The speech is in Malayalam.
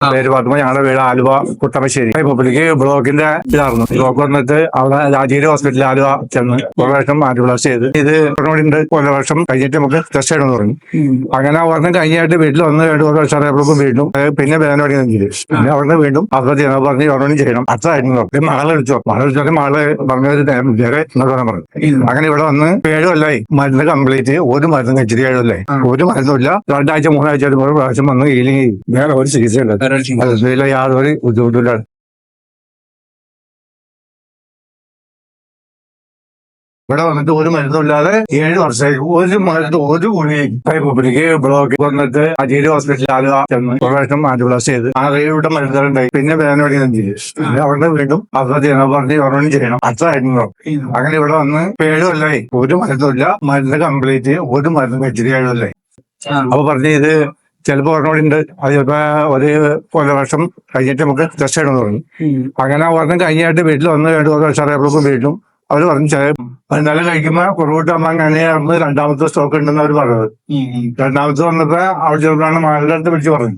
പേര് പറയുമ്പോൾ ഞങ്ങളുടെ വീട് ആലുവ കുട്ടമശ്ശേരി പബ്ലിക് ബ്ലോക്കിന്റെ ഇതായിരുന്നു. ബ്ലോക്ക് വന്നിട്ട് അവിടെ രാജീവ് ഹോസ്പിറ്റലിൽ ആലുവ ചെന്ന് ഒരു വർഷം ആന്റിബയോട്ടിക് ചെയ്ത് ഇത് ഉണ്ട്. ഒരു വർഷം കഴിഞ്ഞിട്ട് നമുക്ക് ടെസ്റ്റ് ചെയ്യണമെന്ന് പറഞ്ഞു. അങ്ങനെ വർഷം കഴിഞ്ഞായിട്ട് വീട്ടിൽ വന്ന് 2 വർഷം അറിയപ്പോഴും വീണ്ടും പിന്നെ വേദനയോടെ ചെയ്തു. പിന്നെ അവിടുന്ന് വീണ്ടും അസുഖം ചെയ്യണം പറഞ്ഞ് ഗവൺമെന്റ് ചെയ്യണം. അത്രയായിരുന്നു. മകളെ വിളിച്ചോക്കെ മകള് പറഞ്ഞൊരു വേറെ എന്നോട് പറഞ്ഞു. അങ്ങനെ ഇവിടെ വന്ന് 7 കൊല്ലമായി. മരുന്ന് കംപ്ലീറ്റ് ഒരു മരുന്ന് കഴിച്ചിട്ട് 7 കൊല്ലമായി. ഒരു മരുന്നില്ല. 2 ആഴ്ച 3 ആഴ്ച ഒരു പ്രാവശ്യം വന്ന് ഹീലിംഗ് ചെയ്യും. വേറെ ഒരു ചികിത്സയില്ല. യാതൊരു ബുദ്ധിമുട്ടില്ല. ഇവിടെ വന്നിട്ട് ഒരു മരുന്നില്ലാതെ 7 വർഷമായി. ഒരു മരുന്ന് ഒരു ഗുളികയും പബ്ലിക് ബ്ലോക്ക് വന്നിട്ട് അജീര് ഹോസ്പിറ്റലിൽ ആലുവ ചെന്ന് ഒരു വർഷം ആന്റിബയോട്ടിക് ചെയ്ത് 6-7 മരുന്നുകളുണ്ടായി. പിന്നെ വേദനയോടെ ചെയ്തു. പിന്നെ അവിടെ വീണ്ടും അസുഖം ചെയ്യണം പറഞ്ഞ് ഗവൺമെന്റ് ചെയ്യണം. അത്രയായിരുന്നു. അങ്ങനെ ഇവിടെ വന്ന് 7 കൊല്ലമായി. ഒരു മരുന്നില്ല. മരുന്ന് കംപ്ലീറ്റ് ഒരു മരുന്ന് കഴിച്ചിട്ട് 7 കൊല്ലമായി. അപ്പൊ പറഞ്ഞ് ഇത് ചിലപ്പോ ഒരെണ്ണോടുണ്ട്. അത് ചിലപ്പോ ഒരു വർഷം കഴിഞ്ഞിട്ട് നമുക്ക് ടെസ്റ്റ് ചെയ്യണമെന്ന് പറഞ്ഞു. അങ്ങനെ വർഷം കഴിഞ്ഞായിട്ട് വീട്ടിൽ വന്ന് 2 വർഷം അറിയപ്പോഴും വീട്ടിലും അവർ പറഞ്ഞു എന്നാലും കഴിക്കുമ്പോ കുറവിട്ടാകുമ്പോ അങ്ങനെയായിരുന്നു. 2ാമത്തെ സ്റ്റോക്ക് ഉണ്ടെന്ന് അവർ പറഞ്ഞത്. 2ാമത്തെ വന്നപ്പോ അവിടെ ചെറുതാണ് മകളുടെ അടുത്ത് വിളിച്ച് പറഞ്ഞു.